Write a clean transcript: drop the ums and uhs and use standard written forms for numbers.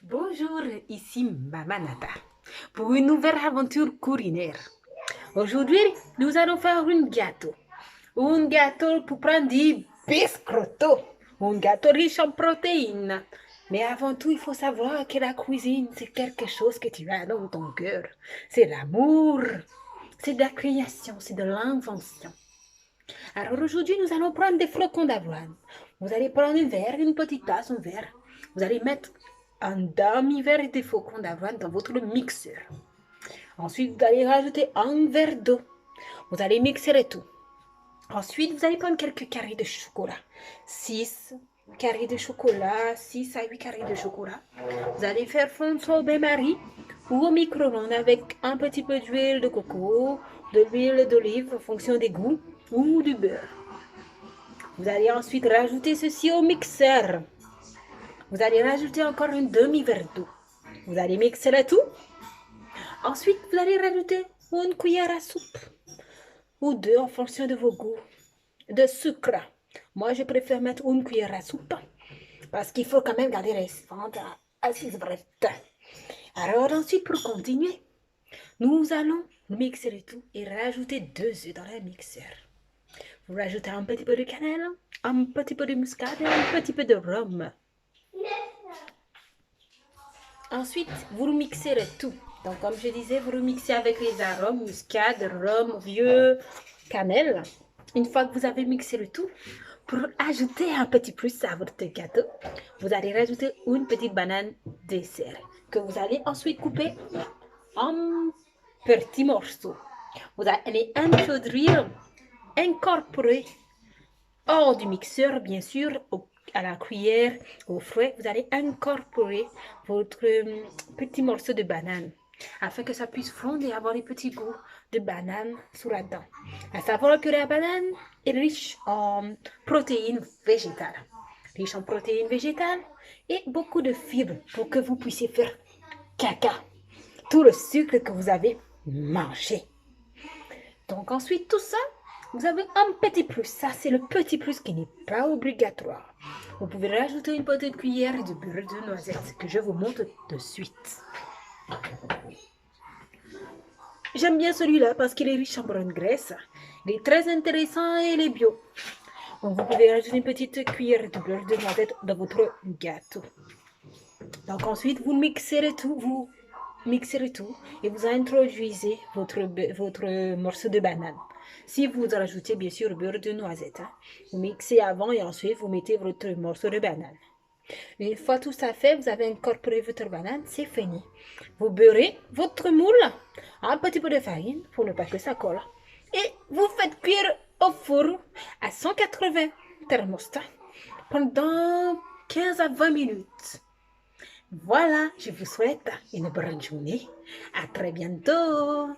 Bonjour, ici Maman Nata pour une nouvelle aventure culinaire. Aujourd'hui, nous allons faire un gâteau. Un gâteau pour prendre du biscotto. Un gâteau riche en protéines. Mais avant tout, il faut savoir que la cuisine, c'est quelque chose que tu as dans ton cœur. C'est l'amour, c'est de la création, c'est de l'invention. Alors aujourd'hui, nous allons prendre des flocons d'avoine. Vous allez prendre un verre, une petite tasse, un verre. Vous allez mettre un demi-verre de flocons d'avoine dans votre mixeur. Ensuite, vous allez rajouter un verre d'eau. Vous allez mixer le tout. Ensuite, vous allez prendre quelques carrés de chocolat. 6 carrés de chocolat, 6 à 8 carrés de chocolat. Vous allez faire fondre ça au bain-marie ou au micro-ondes avec un petit peu d'huile de coco, de l'huile d'olive en fonction des goûts ou du beurre. Vous allez ensuite rajouter ceci au mixeur. Vous allez rajouter encore un demi-verre d'eau. Vous allez mixer le tout. Ensuite, vous allez rajouter une cuillère à soupe ou deux en fonction de vos goûts de sucre. Moi, je préfère mettre une cuillère à soupe parce qu'il faut quand même garder les fentes assises brettes. Alors ensuite, pour continuer, nous allons mixer le tout et rajouter 2 œufs dans le mixeur. Vous rajoutez un petit peu de cannelle, un petit peu de muscade et un petit peu de rhum. Ensuite, vous mixez le tout. Donc, comme je disais, vous remixez avec les arômes, muscade, rhum, vieux, cannelle. Une fois que vous avez mixé le tout, pour ajouter un petit plus à votre gâteau, vous allez rajouter une petite banane dessert que vous allez ensuite couper en petits morceaux. Vous allez incorporer hors du mixeur, bien sûr, à la cuillère, au fouet, vous allez incorporer votre petit morceau de banane afin que ça puisse fondre et avoir les petits goûts de banane sous la dent. À savoir que la banane est riche en protéines végétales. Riche en protéines végétales et beaucoup de fibres pour que vous puissiez faire caca. Tout le sucre que vous avez mangé. Donc ensuite, tout ça, vous avez un petit plus. Ça, c'est le petit plus qui n'est pas obligatoire. Vous pouvez rajouter une petite cuillère de beurre de noisette que je vous montre de suite. J'aime bien celui-là parce qu'il est riche en bonne graisse. Il est très intéressant et il est bio. Donc vous pouvez rajouter une petite cuillère de beurre de noisette dans votre gâteau. Donc ensuite, vous mixez le tout, et vous introduisez votre morceau de banane. Si vous rajoutez bien sûr le beurre de noisette, vous mixez avant et ensuite vous mettez votre morceau de banane. Une fois tout ça fait, vous avez incorporé votre banane, c'est fini. Vous beurrez votre moule, un petit peu de farine pour ne pas que ça colle. Et vous faites cuire au four à 180 thermostat pendant 15 à 20 minutes. Voilà, je vous souhaite une bonne journée. À très bientôt.